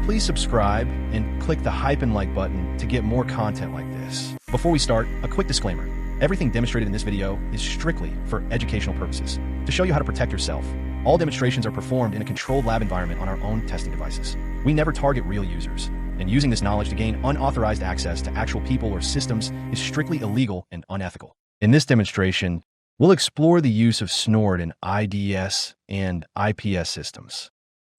Please subscribe and click the hype and like button to get more content like this. Before we start, a quick disclaimer. Everything demonstrated in this video is strictly for educational purposes, to show you how to protect yourself. All demonstrations are performed in a controlled lab environment on our own testing devices. We never target real users, and using this knowledge to gain unauthorized access to actual people or systems is strictly illegal and unethical. In this demonstration, we'll explore the use of Snort in IDS and IPS systems.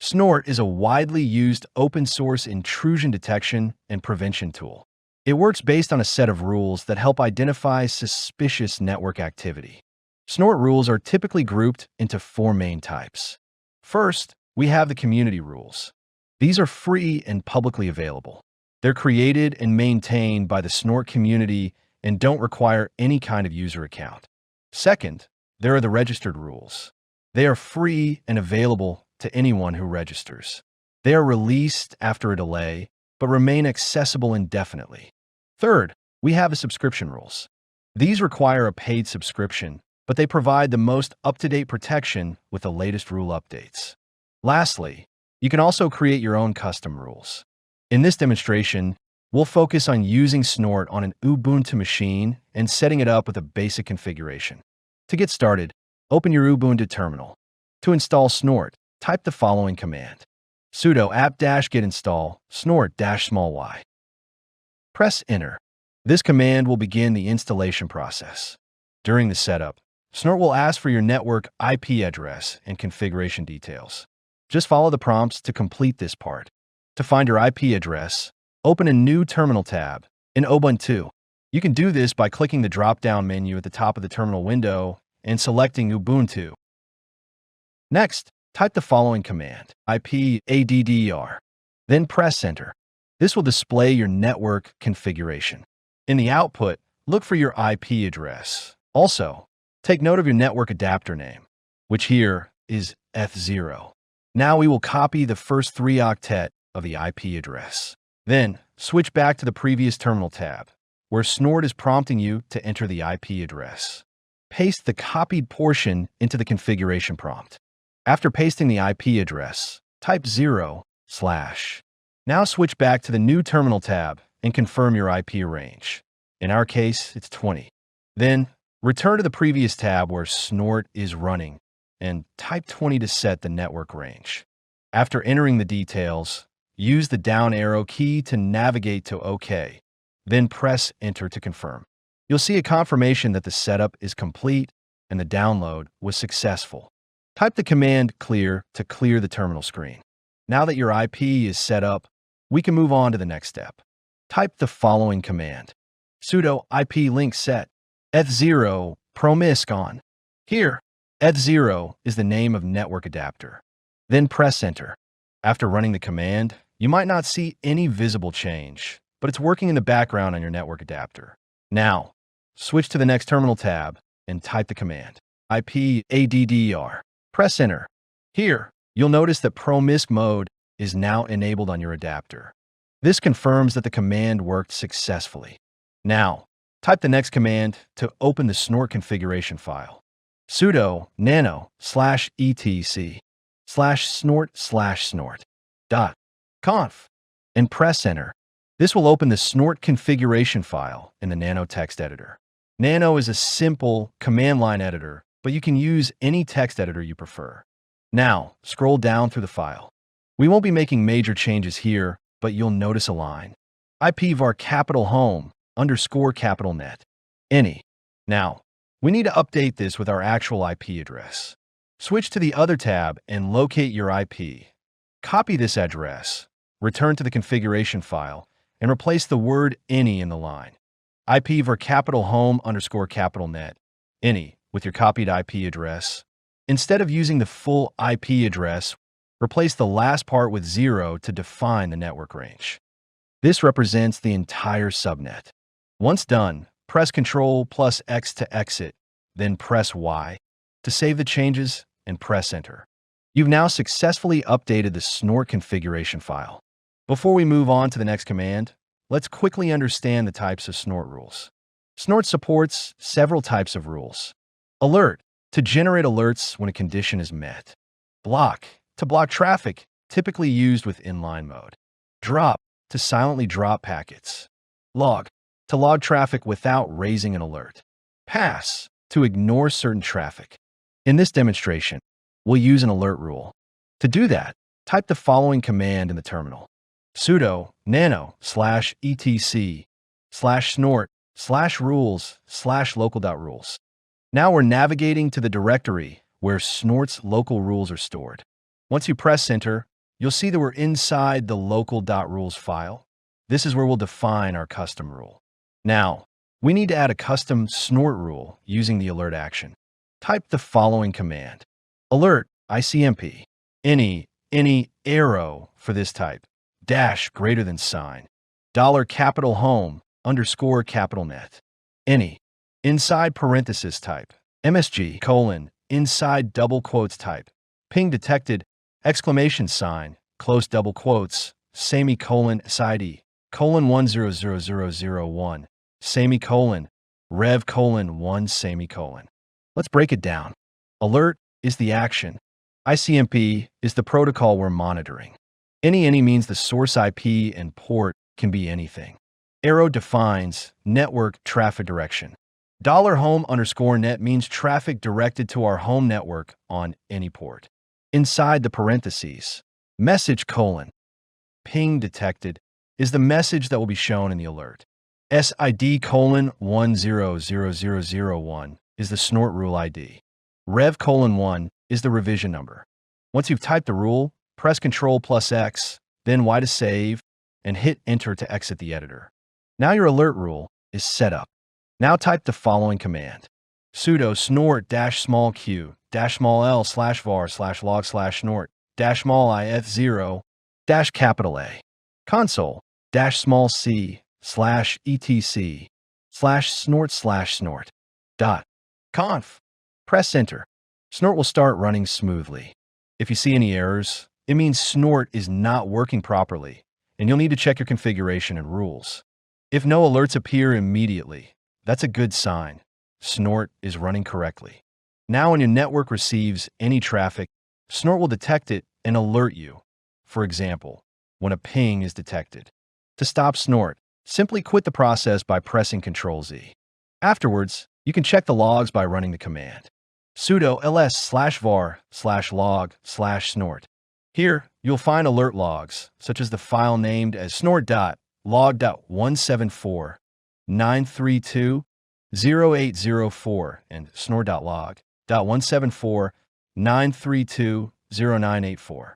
Snort is a widely used open-source intrusion detection and prevention tool. It works based on a set of rules that help identify suspicious network activity. Snort rules are typically grouped into four main types. First, we have the community rules. These are free and publicly available. They're created and maintained by the Snort community and don't require any kind of user account. Second, there are the registered rules. They are free and available to anyone who registers. They are released after a delay, but remain accessible indefinitely. Third, we have the subscription rules. These require a paid subscription, but they provide the most up-to-date protection with the latest rule updates. Lastly, you can also create your own custom rules. In this demonstration, we'll focus on using Snort on an Ubuntu machine and setting it up with a basic configuration. To get started, open your Ubuntu terminal. To install Snort, type the following command: sudo apt-get install snort-y. Press enter. This command will begin the installation process. During the setup, Snort will ask for your network IP address and configuration details. Just follow the prompts to complete this part. To find your IP address, open a new terminal tab in Ubuntu. You can do this by clicking the drop-down menu at the top of the terminal window and selecting Ubuntu. Next, type the following command, IP-addr. Then press enter. This will display your network configuration. In the output, look for your IP address. Also, take note of your network adapter name, which here is F0. Now we will copy the first 3 octet of the IP address. Then, switch back to the previous terminal tab, where Snort is prompting you to enter the IP address. Paste the copied portion into the configuration prompt. After pasting the IP address, type 0/. Now switch back to the new terminal tab and confirm your IP range. In our case, it's 20. Then, return to the previous tab where Snort is running and type 20 to set the network range. After entering the details, use the down arrow key to navigate to OK. Then press enter to confirm. You'll see a confirmation that the setup is complete and the download was successful. Type the command clear to clear the terminal screen. Now that your IP is set up, we can move on to the next step. Type the following command: sudo IP link set F0 promisc on. Here, F0 is the name of network adapter. Then press enter. After running the command, you might not see any visible change, but it's working in the background on your network adapter. Now, switch to the next terminal tab and type the command IP-addr. Press enter. Here, you'll notice that promisc mode is now enabled on your adapter. This confirms that the command worked successfully. Now, type the next command to open the Snort configuration file. Sudo nano/etc/snort/snort.conf and press enter. This will open the Snort configuration file in the Nano text editor. Nano is a simple command line editor, but you can use any text editor you prefer. Now, scroll down through the file. We won't be making major changes here, but you'll notice a line. IPvar capital home _ capital net. Any. Now, we need to update this with our actual IP address. Switch to the other tab and locate your IP. Copy this address, return to the configuration file, and replace the word any in the line. IPvar capital home _ capital net. Any with your copied IP address. Instead of using the full IP address, replace the last part with 0 to define the network range. This represents the entire subnet. Once done, press Ctrl+X to exit, then press Y to save the changes and press enter. You've now successfully updated the Snort configuration file. Before we move on to the next command, let's quickly understand the types of Snort rules. Snort supports several types of rules. Alert, to generate alerts when a condition is met. Block, to block traffic, typically used with inline mode. Drop, to silently drop packets. Log, to log traffic without raising an alert. Pass, to ignore certain traffic. In this demonstration, we'll use an alert rule. To do that, type the following command in the terminal: sudo nano/etc/snort/rules/local.rules. Now we're navigating to the directory where Snort's local rules are stored. Once you press enter, you'll see that we're inside the local.rules file. This is where we'll define our custom rule. Now, we need to add a custom snort rule using the alert action. Type the following command: alert ICMP any arrow for this type dash greater than sign $capital home underscore capital net any inside parenthesis type MSG colon inside double quotes type ping detected exclamation sign close double quotes semicolon SID colon 100001 semicolon rev colon 1 semicolon. Let's break it down. Alert is the action. ICMP is the protocol we're monitoring. Any means the source IP and port can be anything. Arrow defines network traffic direction. $home underscore net means traffic directed to our home network on any port. Inside the parentheses, message colon ping detected is the message that will be shown in the alert. SID colon 100001 is the snort rule ID. Rev colon 1 is the revision number. Once you've typed the rule, press Ctrl+X, then Y to save, and hit Enter to exit the editor. Now your alert rule is set up. Now type the following command: sudo snort-small-q-mol/var/log/snort-small-if0-A console-c/etc/snort/snort .conf. Press enter. Snort will start running smoothly. If you see any errors, it means Snort is not working properly, and you'll need to check your configuration and rules. If no alerts appear immediately, that's a good sign. Snort is running correctly. Now when your network receives any traffic, Snort will detect it and alert you. For example, when a ping is detected. To stop Snort, simply quit the process by pressing Ctrl-Z. Afterwards, you can check the logs by running the command sudo ls/var/log/snort. Here, you'll find alert logs, such as the file named as snort.log.174.932.0804 and snort.log.174.932.0984.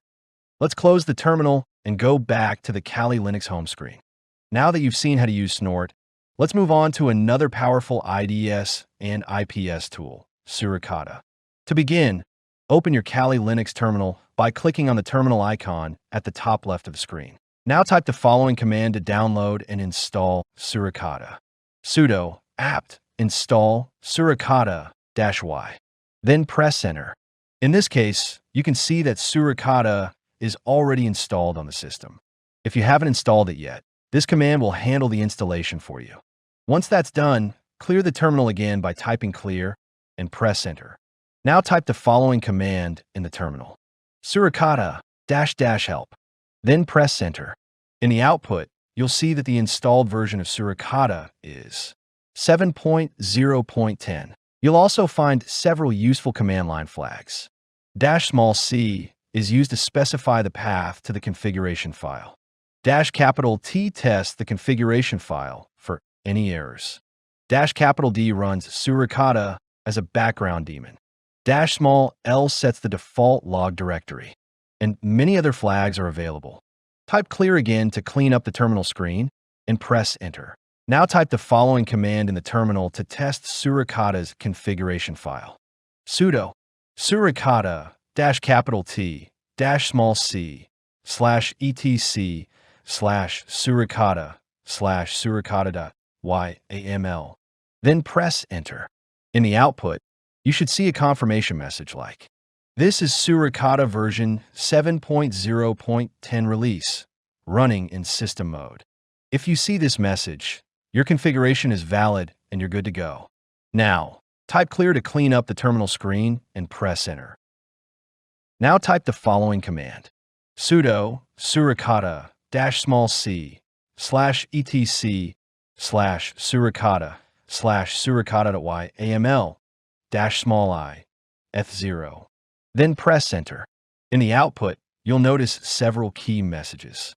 Let's close the terminal and go back to the Kali Linux home screen. Now that you've seen how to use Snort, let's move on to another powerful IDS and IPS tool, Suricata. To begin, open your Kali Linux terminal by clicking on the terminal icon at the top left of the screen. Now type the following command to download and install Suricata. Sudo apt install suricata-y. Then press enter. In this case, you can see that Suricata is already installed on the system. If you haven't installed it yet, this command will handle the installation for you. Once that's done, clear the terminal again by typing clear and press enter. Now type the following command in the terminal: suricata-help. Then press enter. In the output, you'll see that the installed version of Suricata is 7.0.10. You'll also find several useful command line flags. -c is used to specify the path to the configuration file. -T tests the configuration file for any errors. -D runs Suricata as a background daemon. -l sets the default log directory. And many other flags are available. Type clear again to clean up the terminal screen and press enter. Now type the following command in the terminal to test Suricata's configuration file. Sudo suricata-t-c/etc/suricata/suricata.yml. Then press enter. In the output, you should see a confirmation message like, "This is Suricata version 7.0.10 release, running in system mode." If you see this message, your configuration is valid and you're good to go. Now, type clear to clean up the terminal screen and press enter. Now type the following command: sudo suricata -etc/suricata/suricata.yaml-i eth0. Then press enter. In the output, you'll notice several key messages.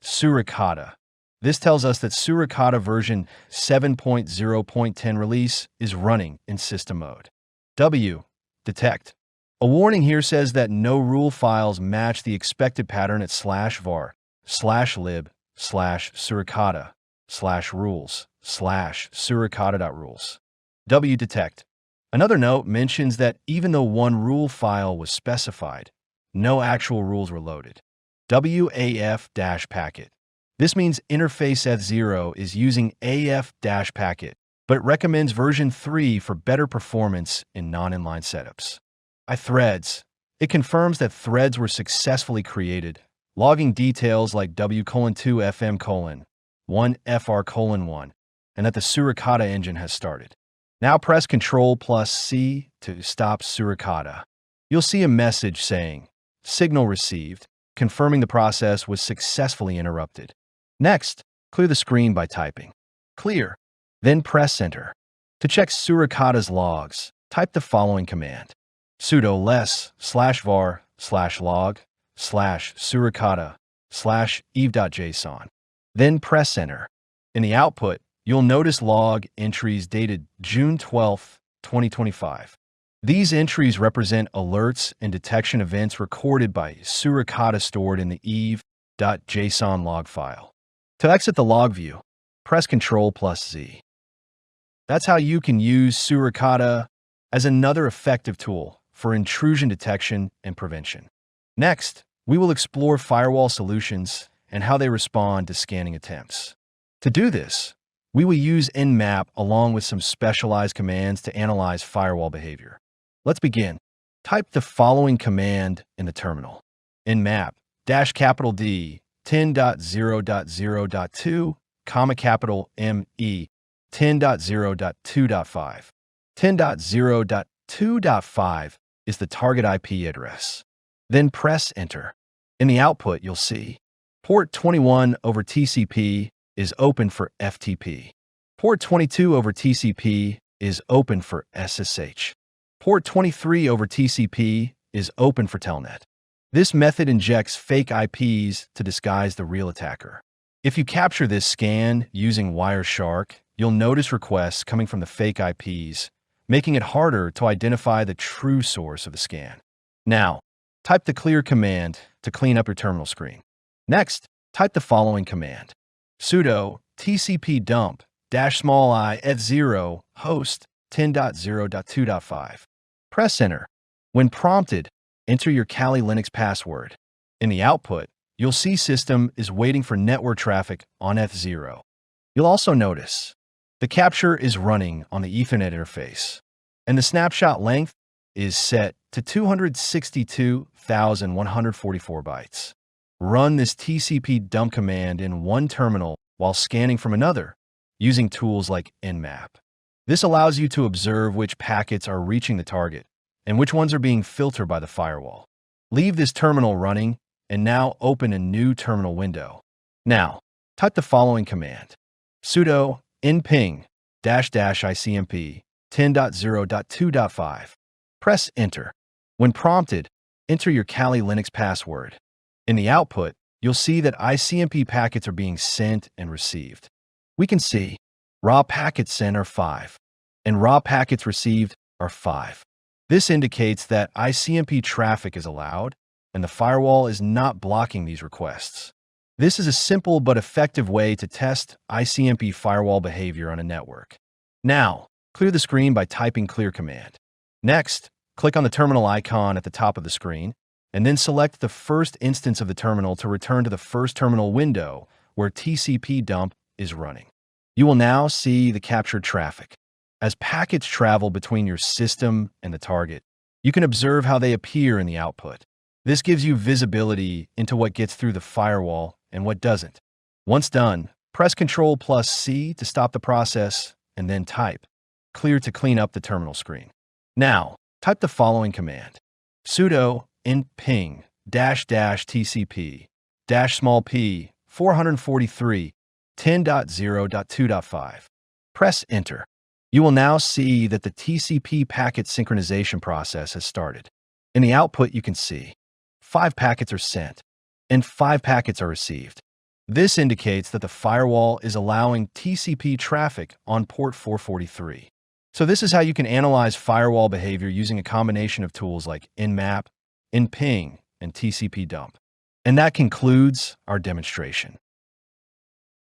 Suricata. This tells us that Suricata version 7.0.10 release is running in system mode. Detect. A warning here says that no rule files match the expected pattern at /var/lib/suricata/rules/suricata.rules. Detect. Another note mentions that even though one rule file was specified, no actual rules were loaded. AF-packet. This means interface eth0 is using AF-packet, but it recommends version 3 for better performance in non-inline setups. Threads. It confirms that threads were successfully created, logging details like W:2FM:1FR:1, and that the Suricata engine has started. Now press Ctrl+C to stop Suricata. You'll see a message saying, "Signal received," confirming the process was successfully interrupted. Next, clear the screen by typing "clear," then press enter. To check Suricata's logs, type the following command: sudo /less/var/log/suricata/eve.json. Then press enter. In the output, you'll notice log entries dated June 12, 2025. These entries represent alerts and detection events recorded by Suricata stored in the eve.json log file. To exit the log view, press Ctrl+Z. That's how you can use Suricata as another effective tool for intrusion detection and prevention. Next, we will explore firewall solutions and how they respond to scanning attempts. To do this, we will use nmap along with some specialized commands to analyze firewall behavior. Let's begin. Type the following command in the terminal: nmap -D 10.0.0.2, -ME 10.0.2.5. 10.0.2.5 is the target IP address. Then press enter. In the output, you'll see port 21 over TCP is open for FTP. Port 22 over TCP is open for SSH. Port 23 over TCP is open for Telnet. This method injects fake IPs to disguise the real attacker. If you capture this scan using Wireshark, you'll notice requests coming from the fake IPs, making it harder to identify the true source of the scan. Now, type the clear command to clean up your terminal screen. Next, type the following command: sudo tcp dump -i eth0 host 10.0.2.5. Press enter. When prompted, enter your Kali Linux password. In the output, you'll see system is waiting for network traffic on eth0. You'll also notice the capture is running on the Ethernet interface, and the snapshot length is set to 262,144 bytes. Run this TCP dump command in one terminal while scanning from another, using tools like nmap. This allows you to observe which packets are reaching the target and which ones are being filtered by the firewall. Leave this terminal running and now open a new terminal window. Now, type the following command: sudo nping -icmp 10.0.2.5. Press enter. When prompted, enter your Kali Linux password. In the output, you'll see that ICMP packets are being sent and received. We can see raw packets sent are 5, and raw packets received are 5. This indicates that ICMP traffic is allowed, and the firewall is not blocking these requests. This is a simple but effective way to test ICMP firewall behavior on a network. Now, clear the screen by typing clear command. Next, click on the terminal icon at the top of the screen, and then select the first instance of the terminal to return to the first terminal window where TCP dump is running. You will now see the captured traffic. As packets travel between your system and the target, you can observe how they appear in the output. This gives you visibility into what gets through the firewall and what doesn't. Once done, press Ctrl+C to stop the process, and then type clear to clean up the terminal screen. Now, type the following command: sudo nping -tcp -p 443 10.0.2.5. Press Enter. You will now see that the TCP packet synchronization process has started. In the output, you can see 5 packets are sent and 5 packets are received. This indicates that the firewall is allowing TCP traffic on port 443. So this is how you can analyze firewall behavior using a combination of tools like Nmap, Nping, and TCP dump. And that concludes our demonstration.